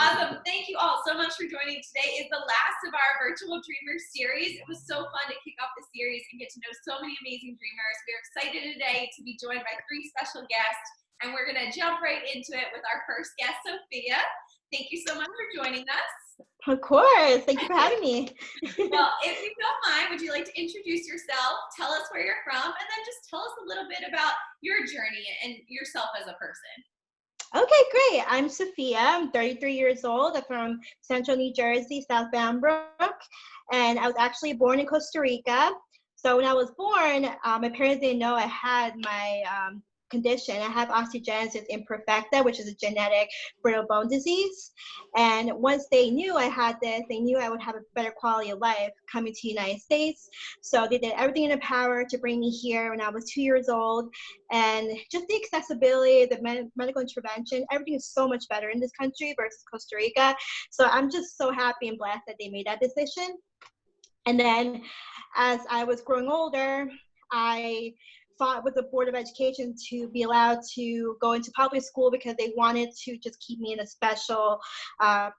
Awesome. Thank you all so much for joining. Today is the last of our Virtual Dreamer series. It was so fun to kick off the series and get to know so many amazing dreamers. We're excited today to be joined by 3 special guests, and we're going to jump right into it with our first guest, Sophia. Thank you so much for joining us. Of course. Thank you for having me. Well, if you don't mind, would you like to introduce yourself, tell us where you're from, and then just tell us a little bit about your journey and yourself as a person? Okay, great. I'm Sophia. I'm 33 years old. I'm from Central New Jersey, South Bambrook, and I was actually born in Costa Rica. So when I was born, my parents didn't know I had my condition. I have osteogenesis imperfecta, which is a genetic brittle bone disease. And once they knew I had this, they knew I would have a better quality of life coming to the United States. So they did everything in their power to bring me here when I was 2 years old. And just the accessibility, the medical intervention, everything is so much better in this country versus Costa Rica. So I'm just so happy and blessed that they made that decision. And then as I was growing older, I fought with the Board of Education to be allowed to go into public school because they wanted to just keep me in a special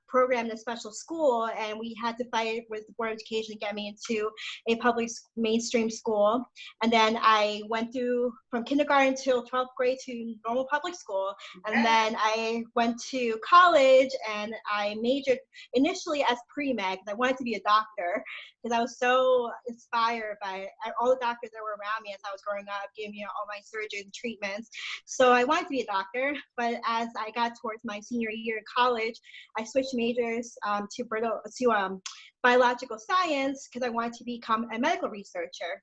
program in a special school. And we had to fight with the Board of Education to get me into a public mainstream school. And then I went through from kindergarten till 12th grade to normal public school. And then I went to college and I majored initially as pre-med because I wanted to be a doctor, because I was so inspired by all the doctors that were around me as I was growing up, giving me all my surgeries and treatments. So I wanted to be a doctor, but as I got towards my senior year in college, I switched majors to biological science because I wanted to become a medical researcher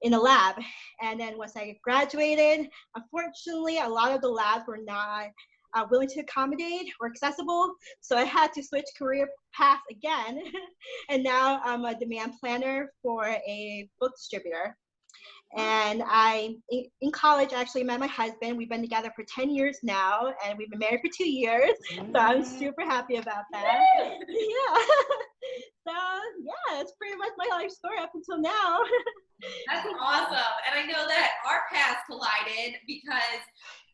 in a lab. And then once I graduated, unfortunately, a lot of the labs were not willing to accommodate or accessible. So I had to switch career paths again. And now I'm a demand planner for a book distributor. And in college, actually met my husband. We've been together for 10 years now, and we've been married for 2 years. So I'm super happy about that. Yeah. So yeah, that's pretty much my life story up until now. That's awesome. And I know that our paths collided because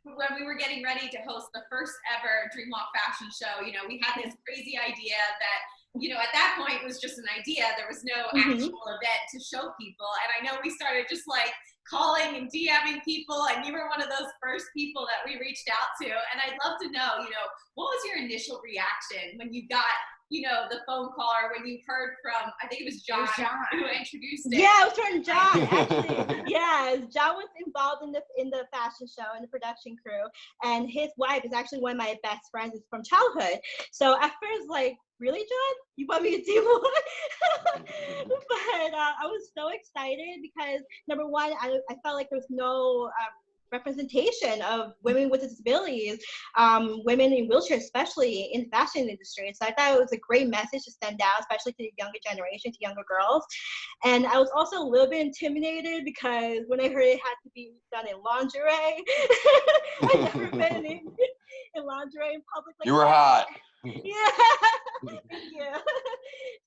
when we were getting ready to host the first ever Dreamwalk fashion show, we had this crazy idea that, at that point it was just an idea. There was no actual event to show people. And I know we started just like calling and DMing people, and you were one of those first people that we reached out to. And I'd love to know, what was your initial reaction when you got the phone call, or when you heard from, I think it was John who introduced it. Yeah, it was from John, actually. Yes, John was involved in the fashion show and the production crew, and his wife is actually one of my best friends from childhood. So at first, like, really, John? You want me to do more? But I was so excited because, number one, I felt like there was no representation of women with disabilities, women in wheelchairs, especially in the fashion industry. So I thought it was a great message to send out, especially to the younger generation, to younger girls. And I was also a little bit intimidated because when I heard it had to be done in lingerie, I've never been in lingerie in public like You were that. hot. Yeah, thank you.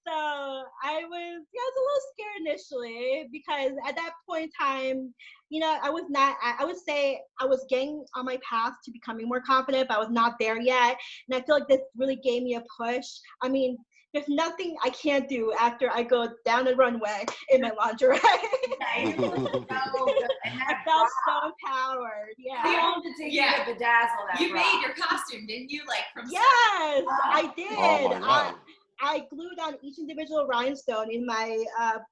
So I was a little scared initially because at that point in time, I would say I was getting on my path to becoming more confident, but I was not there yet. And I feel like this really gave me a push. I mean, there's nothing I can't do after I go down the runway in my lingerie. I felt so empowered. Yeah. Yeah. You made your costume, didn't you? Like from Yes, I did. Oh my God. I glued on each individual rhinestone in my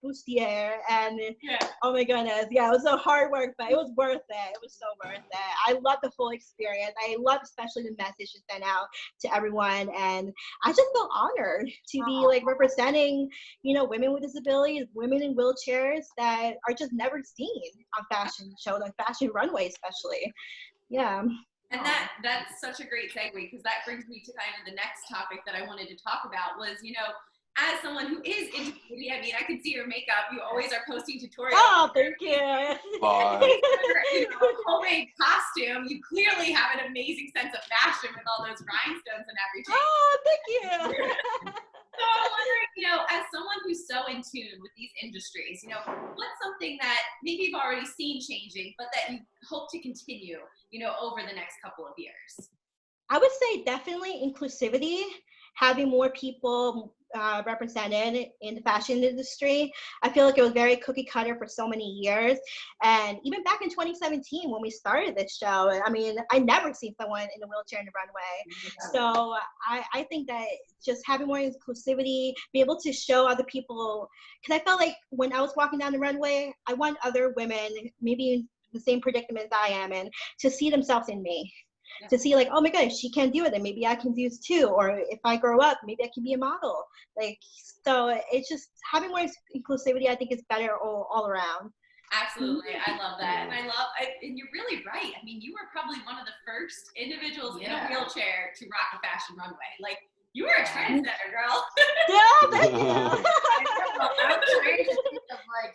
bustier, and oh my goodness, it was so hard work, but it was worth it. It was so worth it. I love the whole experience. I love especially the message to send out to everyone, and I just feel honored to be like representing, women with disabilities, women in wheelchairs that are just never seen on fashion shows, on fashion runways, especially. Yeah. And that's such a great segue, because that brings me to kind of the next topic that I wanted to talk about was, as someone who is into beauty, I mean, I can see your makeup. You always are posting tutorials. Oh, thank you. Homemade costume. You clearly have an amazing sense of fashion with all those rhinestones and everything. Oh, thank you. So I'm wondering, as someone who's so in tune with these industries, what's something that maybe you've already seen changing, but that you hope to continue, over the next couple of years? I would say definitely inclusivity, having more people represented in the fashion industry. I feel like it was very cookie cutter for so many years. And even back in 2017, when we started this show, I mean, I never seen someone in a wheelchair in the runway. So I think that just having more inclusivity, be able to show other people, because I felt like when I was walking down the runway, I want other women, maybe in the same predicament I am in, to see themselves in me. To see like, oh my god, if she can do it, then maybe I can do it too. Or if I grow up, maybe I can be a model. Like, so it's just having more inclusivity, I think, is better all around. Absolutely. I love that. And you're really right. I mean, you were probably one of the first individuals in a wheelchair to rock a fashion runway. Like, you were a trendsetter, girl. Yeah, thank you. I was trying to think of like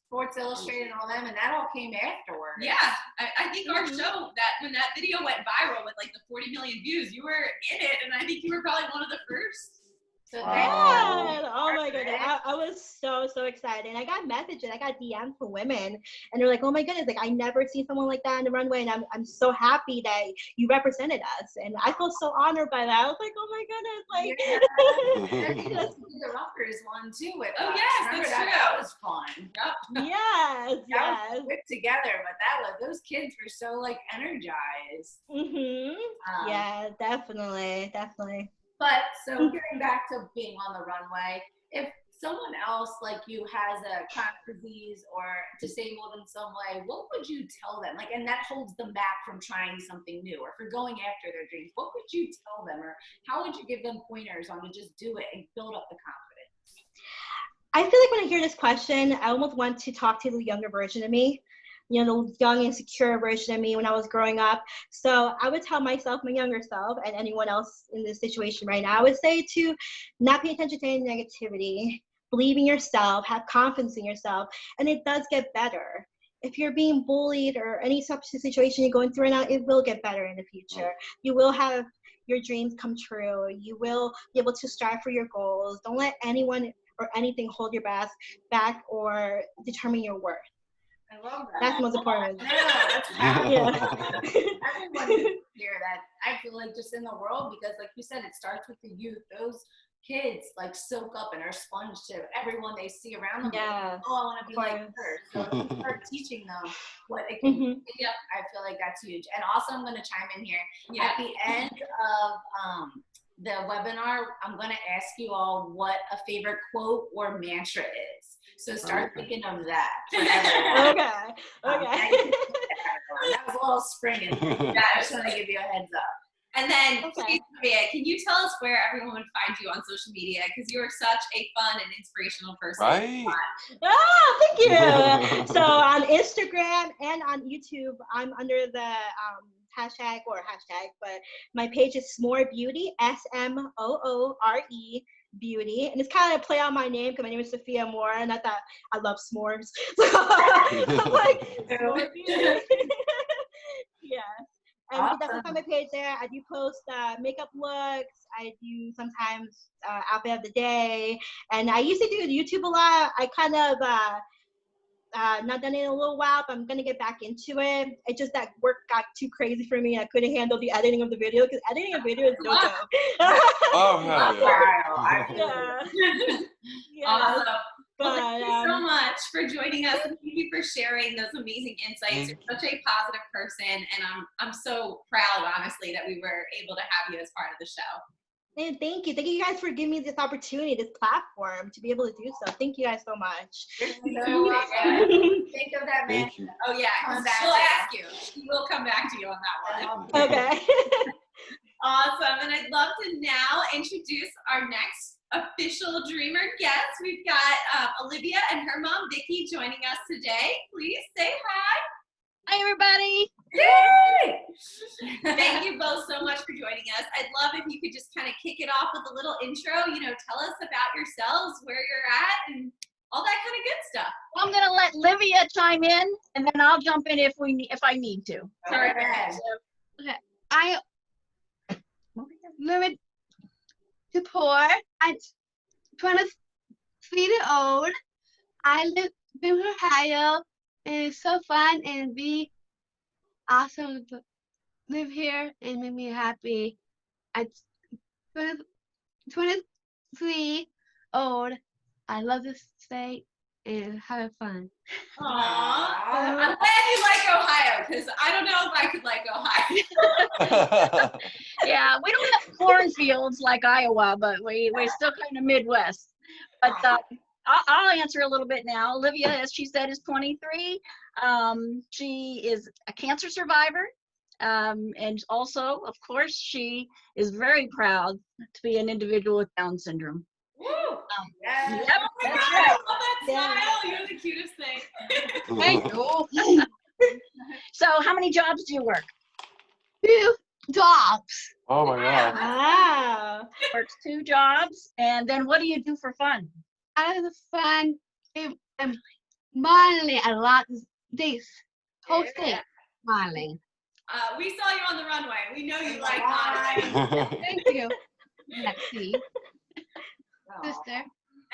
Sports Illustrated and all them, and that all came afterwards. Yeah, I think our show, that when that video went viral with like the 40 million views, you were in it, and I think you were probably one of the first. So yeah. Oh my goodness. I was so excited. And I got messages, I got DMs from women, and they're like, oh my goodness, like I never seen someone like that on the runway, and I'm so happy that you represented us. And I feel so honored by that. I was like, oh my goodness, like the Rockers one too with us. Yes, remember that's that? true. That was fun. Yes. That was put together, but those kids were so like energized. Yeah, definitely. But so getting back to being on the runway, if someone else like you has a chronic disease or disabled in some way, what would you tell them? Like, and that holds them back from trying something new or for going after their dreams. What would you tell them, or how would you give them pointers on to just do it and build up the confidence? I feel like when I hear this question, I almost want to talk to the younger version of me. You know, the young, insecure version of me when I was growing up. So I would tell myself, my younger self, and anyone else in this situation right now, I would say to not pay attention to any negativity, believe in yourself, have confidence in yourself, and it does get better. If you're being bullied or any such situation you're going through right now, it will get better in the future. You will have your dreams come true. You will be able to strive for your goals. Don't let anyone or anything hold your back or determine your worth. I love that. That's the most important. Yeah. Everyone needs to hear that. I feel like just in the world, because like you said, it starts with the youth. Those kids like soak up and are sponge to everyone they see around them. Yeah. Like, oh, I want to be like her. So if you start teaching them what it can be, I feel like that's huge. And also, I'm going to chime in here. At the end of the webinar, I'm going to ask you all what a favorite quote or mantra is. So start thinking of that. Okay. That was a little springing. I just want to give you a heads up. And then, please, Maria, can you tell us where everyone would find you on social media? Because you are such a fun and inspirational person. Right. Oh, thank you. So on Instagram and on YouTube, I'm under the hashtag, but my page is S'more Beauty, SMOORE Beauty, and it's kind of a play on my name because my name is Sophia Moore, and I thought I love s'mores, so I'm like S'more Beauty. Yeah, and you can definitely find my page there. I do post makeup looks. I do sometimes outfit of the day, and I used to do YouTube a lot. I kind of not done it in a little while, but I'm gonna get back into it. It's just that work got too crazy for me. I couldn't handle the editing of the video because editing a video is no joke. Oh, hell yeah. Yeah. Awesome. Well, thank you so much for joining us, and thank you for sharing those amazing insights. You're such a positive person, and I'm so proud, honestly, that we were able to have you as part of the show. And thank you guys for giving me this opportunity, this platform to be able to do so. Thank you guys so much. Think of that, man. Oh yeah, she'll ask you. She will come back to you on that one. Okay. Awesome, and I'd love to now introduce our next official Dreamer guest. We've got Olivia and her mom, Vicky, joining us today. Please say hi. Hi, everybody. Yay! Thank you both so much for joining us. I'd love if you could just kind of kick it off with a little intro, tell us about yourselves, where you're at, and all that kind of good stuff. Well, I'm going to let Livia chime in, and then I'll jump in if I need to. Sorry. Okay. I live in Deport. I'm 23 years old. I live in Ohio, and it's so fun and be awesome live here and make me happy. At 20 23 old, I love this state and have fun. Aww. I'm glad you like Ohio, because I don't know if I could like Ohio. Yeah, we don't have cornfields like Iowa, but we're still kind of Midwest. But I'll answer a little bit now. Olivia, as she said, is 23. She is a cancer survivor. And also, of course, she is very proud to be an individual with Down syndrome. Woo! Yes. Yep, Oh my that's God, right. I love that smile. You're the cutest thing. Thank you. So how many jobs do you work? 2 jobs. Oh my God. Wow. Works 2 jobs. And then what do you do for fun? I have fun. I'm smiling a lot. This whole state smiling. We saw you on the runway. We know you like modeling. Thank you, Lexi, sister.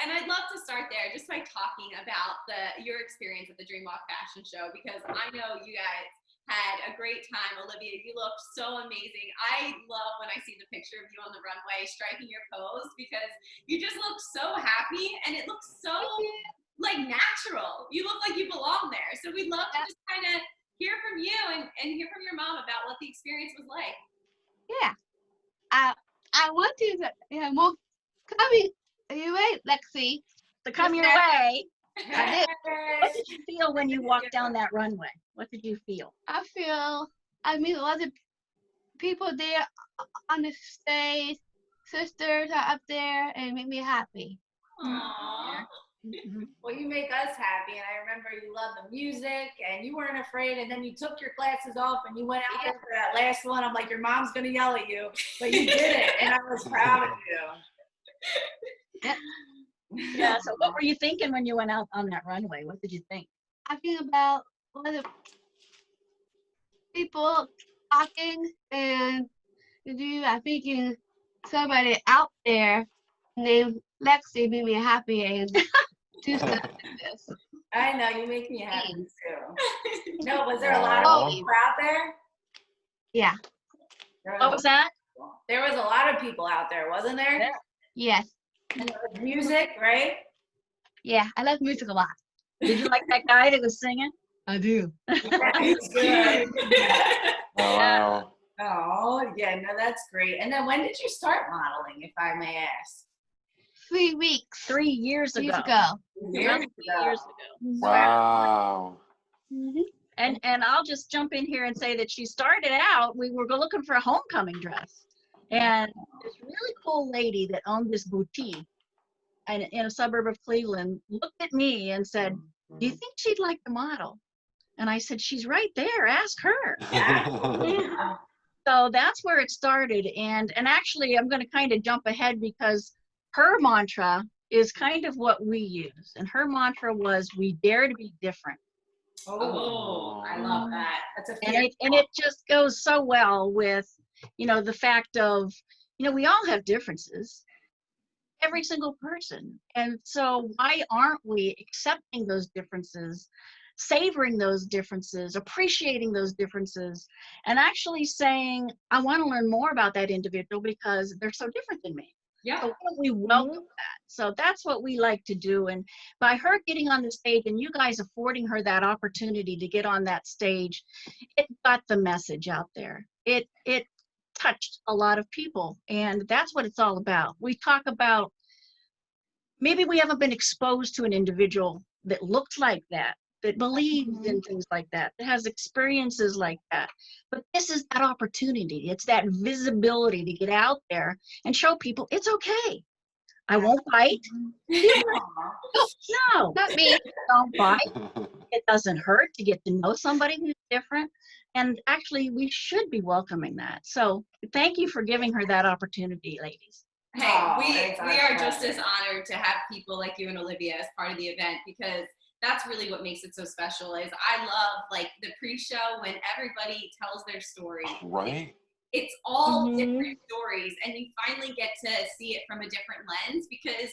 And I'd love to start there just by talking about your experience at the Dreamwalk Fashion Show, because I know you guys had a great time. Olivia, you looked so amazing. I love when I see the picture of you on the runway striking your pose, because you just look so happy and it looks so like natural. You look like you belong there. So we'd love to just kind of hear from you and hear from your mom about what the experience was like. Yeah. I want to more coming your way, Lexi. To come your way. I did. What did you feel when you walked down that runway? What did you feel? I feel I meet a lot of people there on the stage. Sisters are up there and make me happy. Aww. Well, you make us happy, and I remember you loved the music, and you weren't afraid, and then you took your glasses off, and you went out there for that last one. I'm like, your mom's gonna yell at you, but you did it, and I was proud of you. Yeah, so what were you thinking when you went out on that runway? What did you think? I think about a lot of people talking, and I'm thinking somebody out there named Lexi made me happy and do stuff like this. I know, you make me happy too. No, was there a lot of people out there? Yeah. What was that? There was a lot of people out there, wasn't there? Yeah. Yes. And there was music, right? Yeah, I love music a lot. Did you like that guy that was singing? I do. That's good. Oh, wow. Oh, yeah, no, that's great. And then when did you start modeling, if I may ask? 3 weeks. 3 years ago. Years ago. Years Years ago. ago. Wow. And I'll just jump in here and say that she started out, we were looking for a homecoming dress. And this really cool lady that owned this boutique in a suburb of Cleveland looked at me and said, do you think she'd like the model? And I said, she's right there, ask her. So that's where it started. And actually, I'm going to kind of jump ahead because her mantra is kind of what we use. And her mantra was, we dare to be different. Oh, I love that. That's a And it just goes so well with, the fact of, we all have differences, every single person. And so why aren't we accepting those differences, savoring those differences, appreciating those differences, and actually saying, I want to learn more about that individual because they're so different than me. Yeah. So why don't we welcome that? So that's what we like to do. And by her getting on the stage and you guys affording her that opportunity to get on that stage, it got the message out there. It touched a lot of people. And that's what it's all about. We talk about, maybe we haven't been exposed to an individual that looked like that believes in things like that has experiences like that. But this is that opportunity. It's that visibility to get out there and show people it's okay. I won't bite. No, not me. Don't bite. It doesn't hurt to get to know somebody who's different. And actually, we should be welcoming that. So thank you for giving her that opportunity, ladies. Hey, we are just as honored to have people like you and Olivia as part of the event, because that's really what makes it so special. Is I love like the pre-show when everybody tells their story. Right. it's all Mhm. different stories, and you finally get to see it from a different lens because,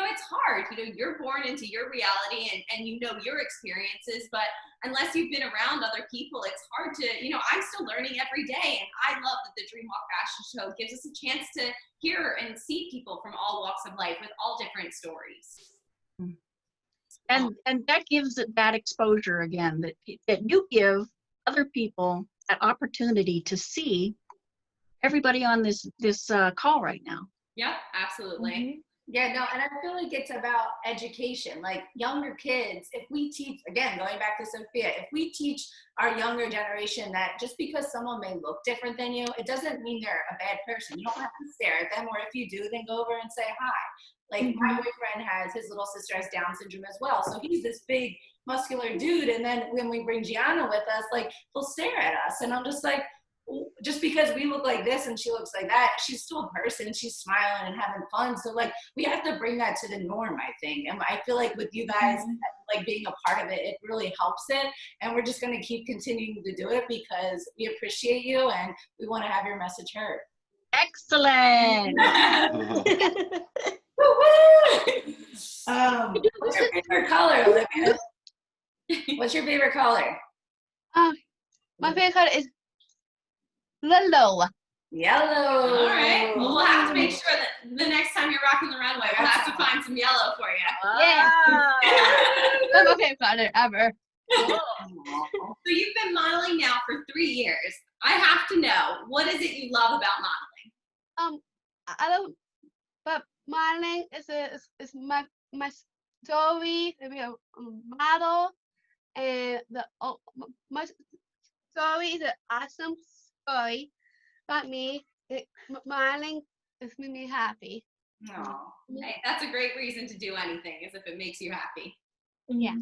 it's hard. You're born into your reality and your experiences, but unless you've been around other people, it's hard to, I'm still learning every day, and I love that the Dreamwalk Fashion Show gives us a chance to hear and see people from all walks of life with all different stories. And that gives it that exposure again, that you give other people that opportunity to see everybody on this call right now. Yep, absolutely. Mhm. Yeah, no, and I feel like it's about education. Like younger kids, if we teach, again, going back to Sophia, if we teach our younger generation that just because someone may look different than you, it doesn't mean they're a bad person. You don't have to stare at them, or if you do, then go over and say hi. Like my boyfriend his little sister has Down syndrome as well. So he's this big muscular dude. And then when we bring Gianna with us, like he'll stare at us. And I'm just like, just because we look like this and she looks like that, she's still a person. She's smiling and having fun. So like we have to bring that to the norm, I think. And I feel like with you guys, like being a part of it, it really helps it. And we're just going to keep continuing to do it because we appreciate you and we want to have your message heard. Excellent. What's your favorite color, Olivia? What's your favorite color? My favorite color is yellow. Yellow. All right. Well, we'll have to make sure that the next time you're rocking the runway, we'll have to find some yellow for you. Yeah. That's my favorite color ever. So you've been modeling now for 3 years. I have to know, what is it you love about modeling? I love, but modeling is my story to be a model, and my story is an awesome story about me. Modeling is made me happy. Aw. Hey, that's a great reason to do anything, is if it makes you happy. Yeah.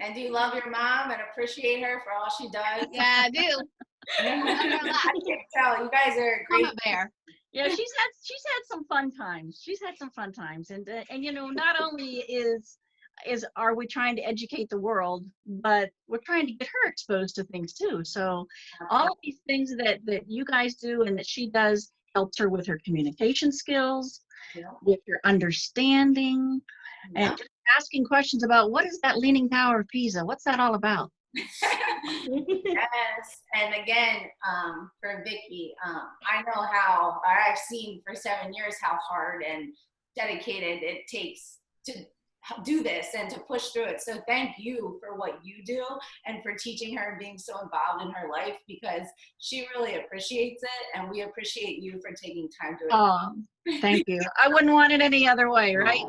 And do you love your mom and appreciate her for all she does? Yeah, I do. I can't tell. You guys are great. Comment bear. Yeah, she's had some fun times. She's had some fun times, and not only are we trying to educate the world, but we're trying to get her exposed to things too. So all of these things that you guys do and that she does helps her with her communication skills, with her understanding, and just asking questions about what is that Leaning Tower of Pisa? What's that all about? Yes, and again, for Vicky, I know how, or I've seen for 7 years how hard and dedicated it takes to do this and to push through it. So thank you for what you do and for teaching her and being so involved in her life, because she really appreciates it, and we appreciate you for taking time to it. Oh, thank you. I wouldn't want it any other way, right?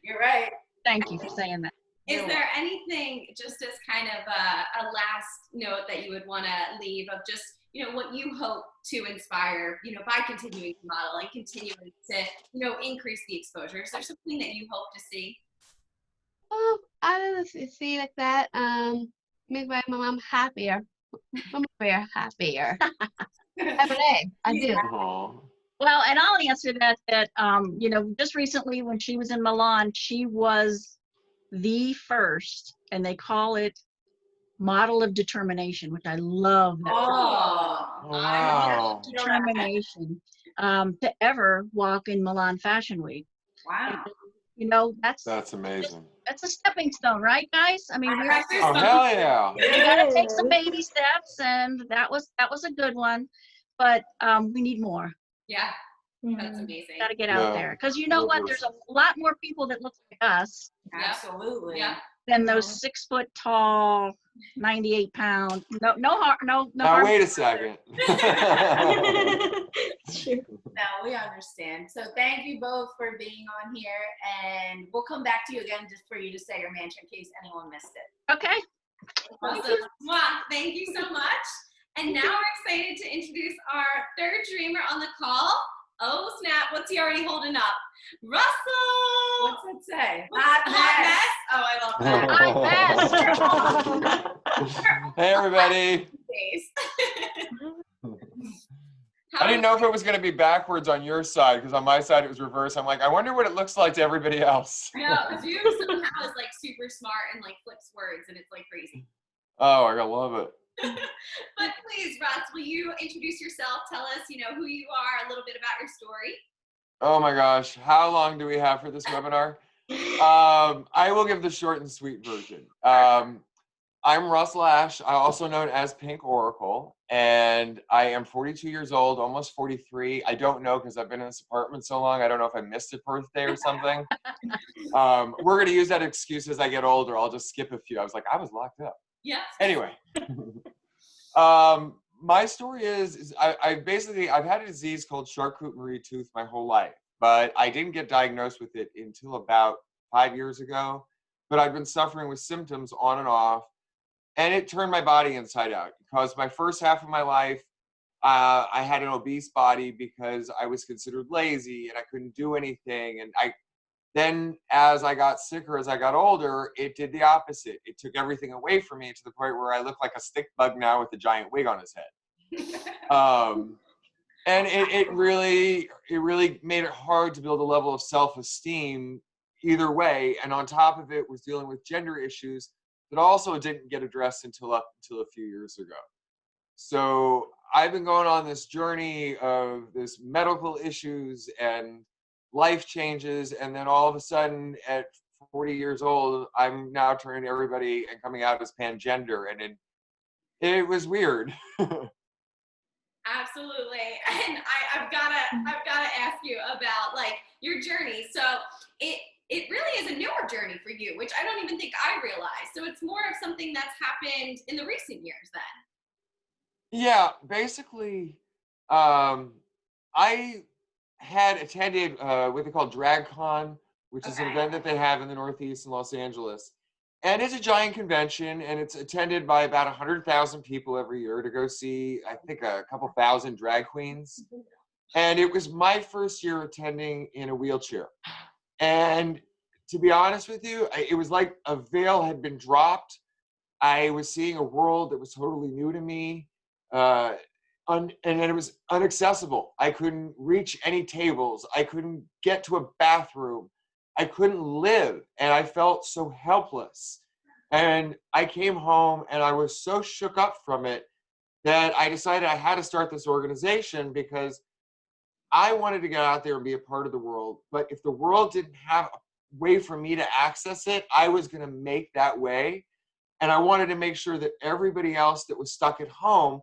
You're right. Thank you for saying that. Is there anything, just as kind of a last note, that you would want to leave of just, what you hope to inspire, by continuing to model and continuing to, increase the exposure? Is there something that you hope to see? I don't see like that. Make my mom happier. Mama bear happier. Every day. I do. Aw. Well, and I'll answer that, just recently when she was in Milan, she was the first, and they call it model of determination, which I love that Oh, Wow. determination to ever walk in Milan Fashion Week. wow. That's amazing. that's a stepping stone, right, guys? I mean, Oh, hell yeah. we gotta take some baby steps, and that was a good one, but we need more. Yeah, that's amazing. Got to get out there, because you know what? There's a lot more people that look like us Absolutely. Yeah. than those 6 foot tall, 98 pound. No Now harm. wait a second. Sure. No, we understand. So thank you both for being on here, and we'll come back to you again just for you to say your mantra in case anyone missed it. Okay. Awesome. Mwah. Thank you so much. And now we're excited to introduce our third dreamer on the call. Oh, snap. What's he already holding up? Russell! What's it say? Hot mess? Oh, I love that. Hey, everybody. Days. I didn't know if it was going to be backwards on your side, because on my side it was reverse. I'm like, I wonder what it looks like to everybody else. No, Zoom somehow is like super smart and like flips words, and it's like crazy. Oh, I gotta love it. But please, Russ, will you introduce yourself? Tell us, who you are, a little bit about your story. Oh my gosh, how long do we have for this webinar? I will give the short and sweet version. I'm Russ Lash, also known as Pink Oracle, and I am 42 years old, almost 43. I don't know because I've been in this apartment so long. I don't know if I missed a birthday or something. We're going to use that excuse as I get older. I'll just skip a few. I was like, I was locked up. Yeah. Anyway, my story is I've had a disease called Charcot-Marie Tooth my whole life, but I didn't get diagnosed with it until about 5 years ago. But I've been suffering with symptoms on and off. And it turned my body inside out because my first half of my life, I had an obese body because I was considered lazy and I couldn't do anything. And then as I got sicker, as I got older, it did the opposite. It took everything away from me to the point where I look like a stick bug now with a giant wig on his head. And it really made it hard to build a level of self-esteem either way. And on top of it was dealing with gender issues that also didn't get addressed until a few years ago. So I've been going on this journey of this medical issues and life changes, and then all of a sudden at 40 years old, I'm now turning everybody and coming out as pangender, and it was weird. Absolutely. And I've gotta ask you about like your journey. So it really is a newer journey for you, which I don't even think I realized. So it's more of something that's happened in the recent years then. Yeah, basically, I had attended what they call DragCon, which is an event that they have in the Northeast in Los Angeles. And it's a giant convention, and it's attended by about 100,000 people every year to go see, I think, a couple thousand drag queens. And it was my first year attending in a wheelchair. And to be honest with you, it was like a veil had been dropped. I was seeing a world that was totally new to me. And it was inaccessible. I couldn't reach any tables. I couldn't get to a bathroom. I couldn't live. And I felt so helpless. And I came home and I was so shook up from it that I decided I had to start this organization because I wanted to get out there and be a part of the world. But if the world didn't have a way for me to access it, I was going to make that way. And I wanted to make sure that everybody else that was stuck at home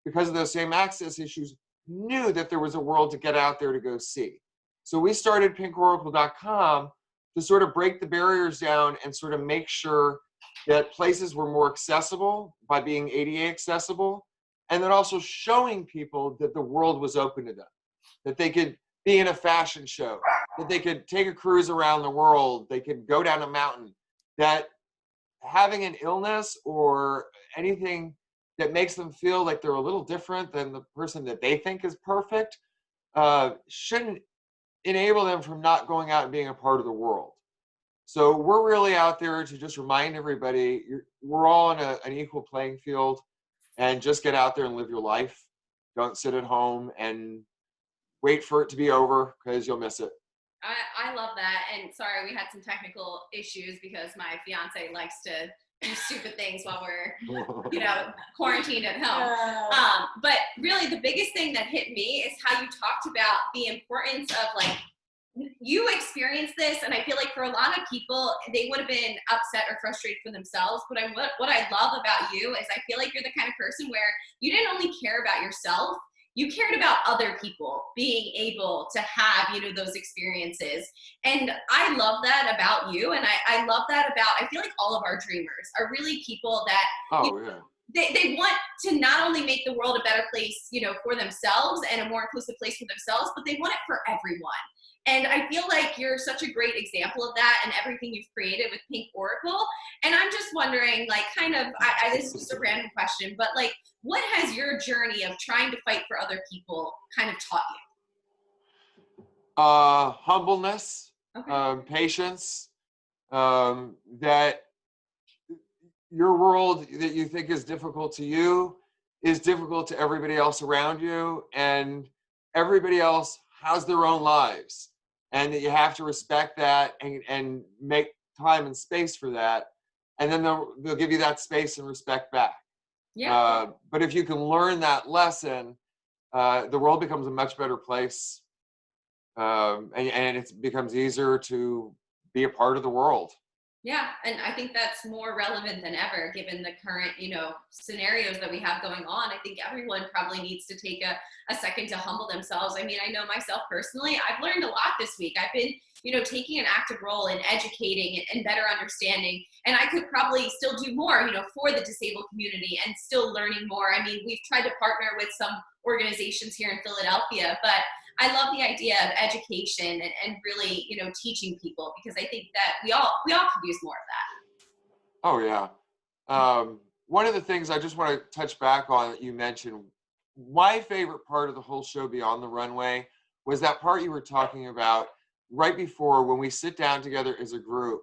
because of those same access issues knew that there was a world to get out there to go see. So we started pinkoracle.com to sort of break the barriers down and sort of make sure that places were more accessible by being ADA accessible, and then also showing people that the world was open to them, that they could be in a fashion show, that they could take a cruise around the world, they could go down a mountain, that having an illness or anything that makes them feel like they're a little different than the person that they think is perfect shouldn't enable them from not going out and being a part of the world. So we're really out there to just remind everybody we're all on an equal playing field, and just get out there and live your life. Don't sit at home and wait for it to be over because you'll miss it. I love that. And sorry, we had some technical issues because my fiance likes to do stupid things while we're, quarantined at home. But really the biggest thing that hit me is how you talked about the importance of like, you experienced this, and I feel like for a lot of people, they would have been upset or frustrated for themselves. But what I love about you is I feel like you're the kind of person where you didn't only care about yourself, you cared about other people being able to have, those experiences. And I love that about you. And I love that about, I feel like all of our dreamers are really people that, they want to not only make the world a better place, for themselves and a more inclusive place for themselves, but they want it for everyone. And I feel like you're such a great example of that and everything you've created with Pink Oracle. And I'm just wondering, like, kind of, this is just a random question, but like, what has your journey of trying to fight for other people kind of taught you? Humbleness, patience, that your world that you think is difficult to you is difficult to everybody else around you, and everybody else has their own lives, and that you have to respect that and make time and space for that, and then they'll give you that space and respect back. Yeah. But if you can learn that lesson, the world becomes a much better place, and it becomes easier to be a part of the world. Yeah, and I think that's more relevant than ever given the current, scenarios that we have going on. I think everyone probably needs to take a second to humble themselves. I mean, I know myself personally, I've learned a lot this week. I've been, taking an active role in educating and better understanding. And I could probably still do more, for the disabled community and still learning more. I mean, we've tried to partner with some organizations here in Philadelphia, but I love the idea of education and really, teaching people, because I think that we all could use more of that. Oh yeah. One of the things I just want to touch back on that you mentioned, my favorite part of the whole show Beyond the Runway was that part you were talking about right before, when we sit down together as a group.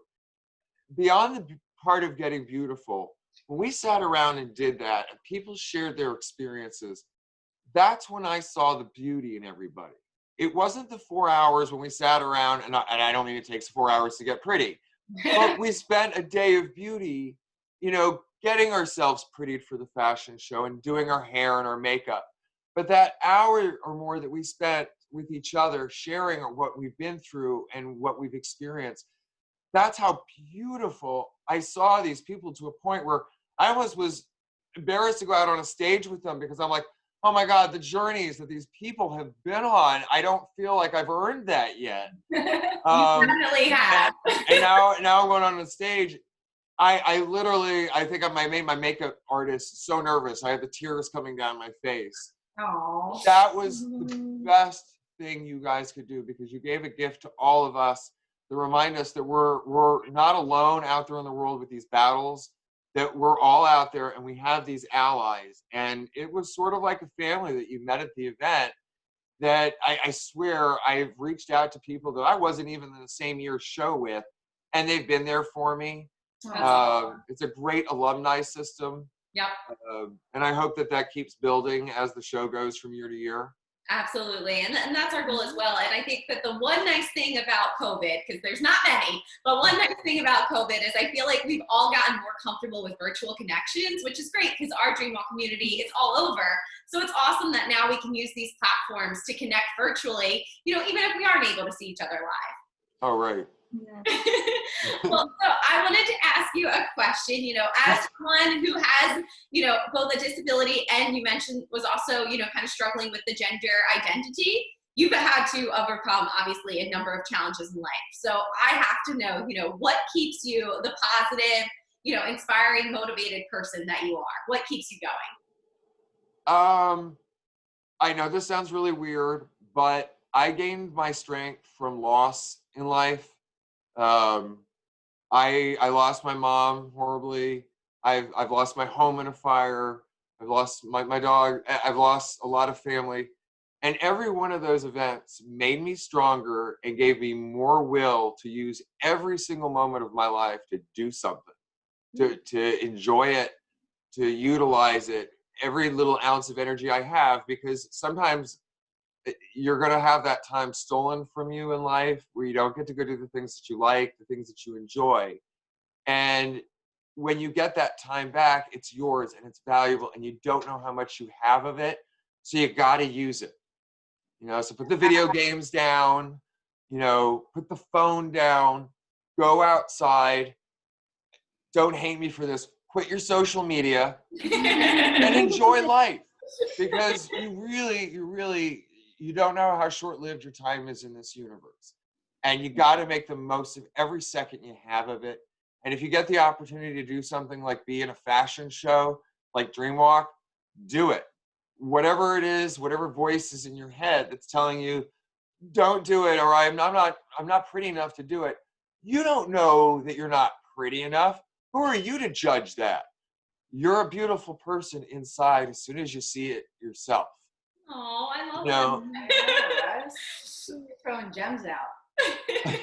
Beyond the part of getting beautiful, when we sat around and did that and people shared their experiences, that's when I saw the beauty in everybody. It wasn't the 4 hours when we sat around, and I don't mean it takes 4 hours to get pretty, but we spent a day of beauty, getting ourselves prettied for the fashion show and doing our hair and our makeup. But that hour or more that we spent with each other, sharing what we've been through and what we've experienced, that's how beautiful I saw these people, to a point where I almost was embarrassed to go out on a stage with them, because I'm like, oh my God, the journeys that these people have been on, I don't feel like I've earned that yet. You definitely have. And now I'm going on the stage. I literally, I think I made my makeup artist so nervous. I had the tears coming down my face. Aww. That was the best thing you guys could do, because you gave a gift to all of us to remind us that we're not alone out there in the world with these battles, that we're all out there and we have these allies. And it was sort of like a family that you met at the event, that I swear I've reached out to people that I wasn't even in the same year's show with, and they've been there for me. It's a great alumni system. Yep. And I hope that keeps building as the show goes from year to year. Absolutely. And that's our goal as well. And I think that the one nice thing about COVID, because there's not many, but one nice thing about COVID is I feel like we've all gotten more comfortable with virtual connections, which is great because our Dreamwalk community is all over. So it's awesome that now we can use these platforms to connect virtually, even if we aren't able to see each other live. Oh, right. Well, so I wanted to ask you a question, as someone who has, both a disability and you mentioned was also, kind of struggling with the gender identity, you've had to overcome obviously a number of challenges in life. So I have to know, what keeps you the positive, inspiring, motivated person that you are? What keeps you going? I know this sounds really weird, but I gained my strength from loss in life. I lost my mom horribly. I've lost my home in a fire. I've lost my dog. I've lost a lot of family. And every one of those events made me stronger and gave me more will to use every single moment of my life to do something, to enjoy it, to utilize it, every little ounce of energy I have, because sometimes you're going to have that time stolen from you in life where you don't get to go do the things that you like, the things that you enjoy. And when you get that time back, it's yours and it's valuable, and you don't know how much you have of it. So you got to use it. So put the video games down, put the phone down, go outside. Don't hate me for this. Quit your social media and enjoy life, because you don't know how short-lived your time is in this universe, and you got to make the most of every second you have of it. And if you get the opportunity to do something like be in a fashion show like Dreamwalk, do it. Whatever it is, whatever voice is in your head that's telling you don't do it, or I'm not pretty enough to do it, you don't know that you're not pretty enough. Who are you to judge that? You're a beautiful person inside as soon as you see it yourself. Oh, I love that. You're throwing gems out.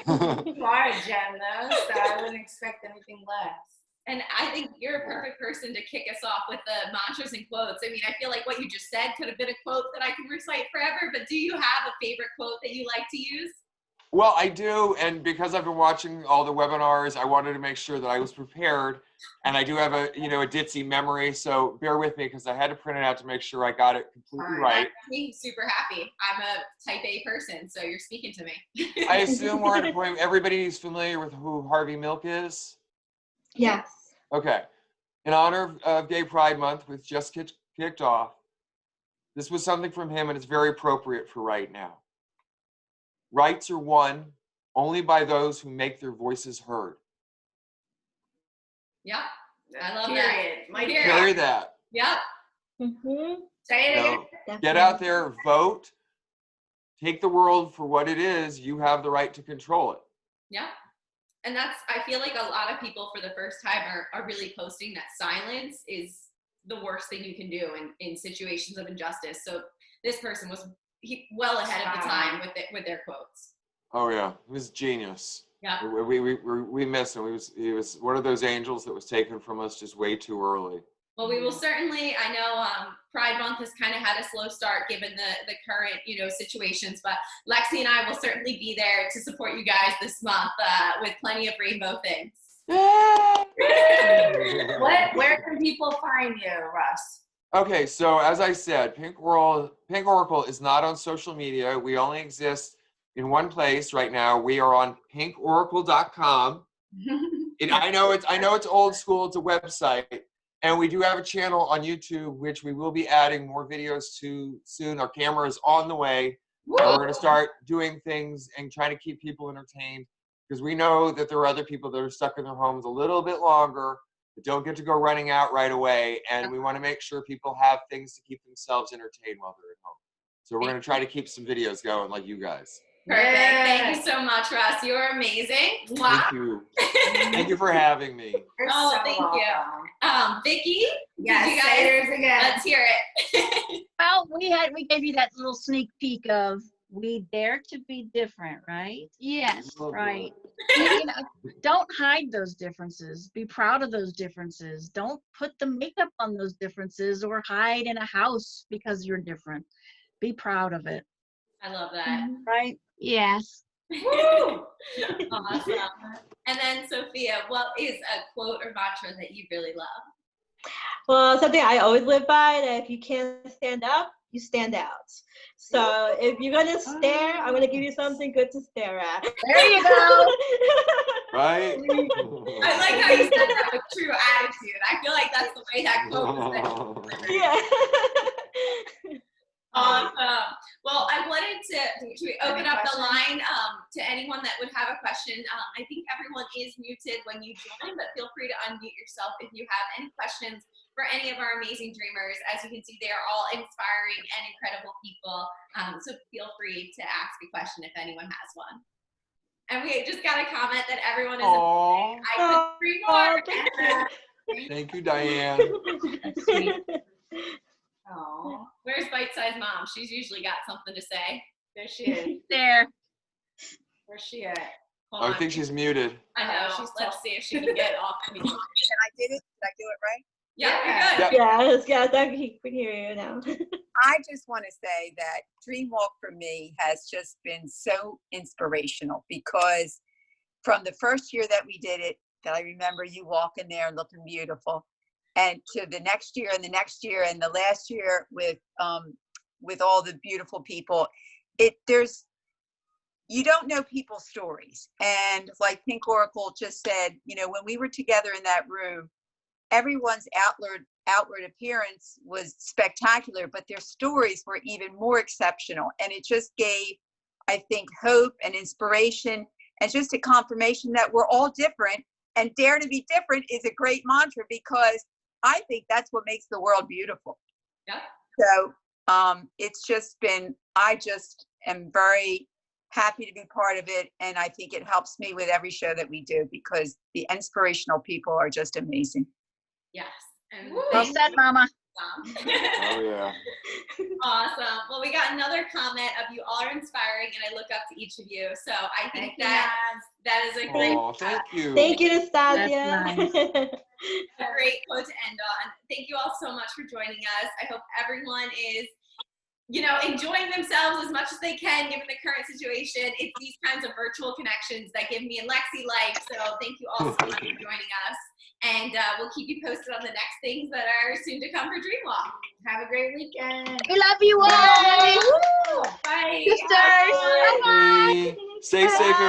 You are a gem, though, so I wouldn't expect anything less. And I think you're a perfect person to kick us off with the mantras and quotes. I mean, I feel like what you just said could have been a quote that I could recite forever, but do you have a favorite quote that you like to use? Well, I do, and because I've been watching all the webinars, I wanted to make sure that I was prepared. And I do have a ditzy memory, so bear with me because I had to print it out to make sure I got it completely right. That makes me super happy. I'm a type A person, so you're speaking to me. I assume we're at a point everybody's familiar with who Harvey Milk is. Yes. Okay. In honor of Gay Pride Month, which just kicked off, this was something from him, and it's very appropriate for right now. Rights are won only by those who make their voices heard. Yep. I love Period. that. Carry that. Yep. Mm-hmm. Say it again. Get out there, vote, take the world for what it is. You have the right to control it. Yeah. And I feel like a lot of people for the first time are really posting that silence is the worst thing you can do in situations of injustice. So this person was well ahead of the time with their quotes. Oh yeah, he was genius. Yeah. We missed him. He was one of those angels that was taken from us just way too early. Well, we will certainly, I know Pride Month has kind of had a slow start given the current, situations, but Lexi and I will certainly be there to support you guys this month with plenty of rainbow things. Where can people find you, Russ? Okay, so as I said, Pink Oracle is not on social media. We only exist in one place right now. We are on pinkoracle.com. I know it's old school. It's a website. And we do have a channel on YouTube, which we will be adding more videos to soon. Our camera is on the way. And we're going to start doing things and trying to keep people entertained because we know that there are other people that are stuck in their homes a little bit longer that don't get to go running out right away. And we want to make sure people have things to keep themselves entertained while they're at home. So we're going to try to keep some videos going like you guys. Perfect. Thank you so much, Russ. You're amazing. Thank you. Thank you for having me. Thank you. Vicki? Yes, you guys, say yours again. Let's hear it. Well, we gave you that little sneak peek of we dare to be different, right? Yes. Right. Don't hide those differences. Be proud of those differences. Don't put the makeup on those differences or hide in a house because you're different. Be proud of it. I love that. Right? Yes. Woo! Awesome. And then, Sophia, what is a quote or mantra that you really love? Well, something I always live by, that if you can't stand up, you stand out. So if you're going to stare, I'm going to give you something good to stare at. There you go. Right? I like how you said that with true attitude. I feel like that's the way that quote was said. Yeah. Awesome. Well, I wanted to open up the line to anyone that would have a question. I think everyone is muted when you join, but feel free to unmute yourself if you have any questions for any of our amazing dreamers. As you can see, they are all inspiring and incredible people. So feel free to ask a question if anyone has one. And we just got a comment that everyone is amazing. I could agree more. Thank you, Diane. That's sweet. Oh, where's Bite Size Mom? She's usually got something to say. There she is. There. Where's she at? Hold I think she's muted. I know. Let's see if she can get off. And I did it. Did I do it right? Yeah, you're good. Yeah, we can hear you now. I just want to say that Dream Walk for me has just been so inspirational because from the first year that we did it, that I remember you walking there looking beautiful, and to the next year and the next year and the last year with all the beautiful people, you don't know people's stories. And like Pink Oracle just said, when we were together in that room, everyone's outward appearance was spectacular, but their stories were even more exceptional. And it just gave, I think, hope and inspiration and just a confirmation that we're all different, and dare to be different is a great mantra because I think that's what makes the world beautiful. Yeah. So it's just been, I just am very happy to be part of it. And I think it helps me with every show that we do because the inspirational people are just amazing. Yes. And Well said, Mama. Oh, yeah. Awesome. Well, we got another comment of you all are inspiring, and I look up to each of you. So I think that is a great, Thank you. Thank you, Nastasia. That's nice. a great quote to end on. Thank you all so much for joining us. I hope everyone is you know, enjoying themselves as much as they can given the current situation. It's these kinds of virtual connections that give me and Lexi life. So thank you all so much for joining us. And we'll keep you posted on the next things that are soon to come for Dreamwalk. Have a great weekend. We love you all. Bye. Sisters. Stay safe,